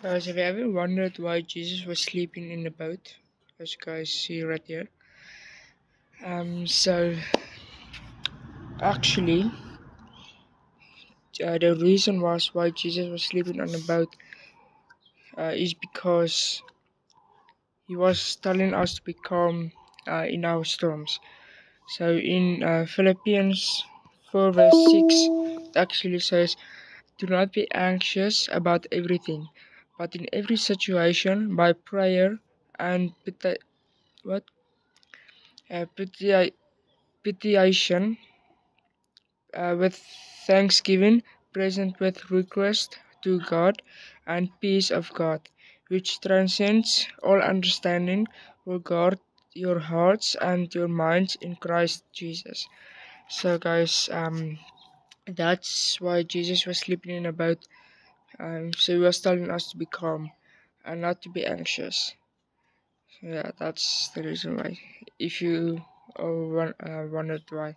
Guys, have you ever wondered why Jesus was sleeping in the boat? As you guys see right here. So actually, the reason was why Jesus was sleeping on the boat is because he was telling us to be calm in our storms. So in Philippians 4 verse 6, it actually says, "Do not be anxious about everything, but in every situation, by prayer and what petition, with thanksgiving, present with request to God, and peace of God, which transcends all understanding, will guard your hearts and your minds in Christ Jesus." So, guys, that's why Jesus was sleeping in a boat. So he was telling us to be calm and not to be anxious. So yeah, that's the reason why. If you wondered why.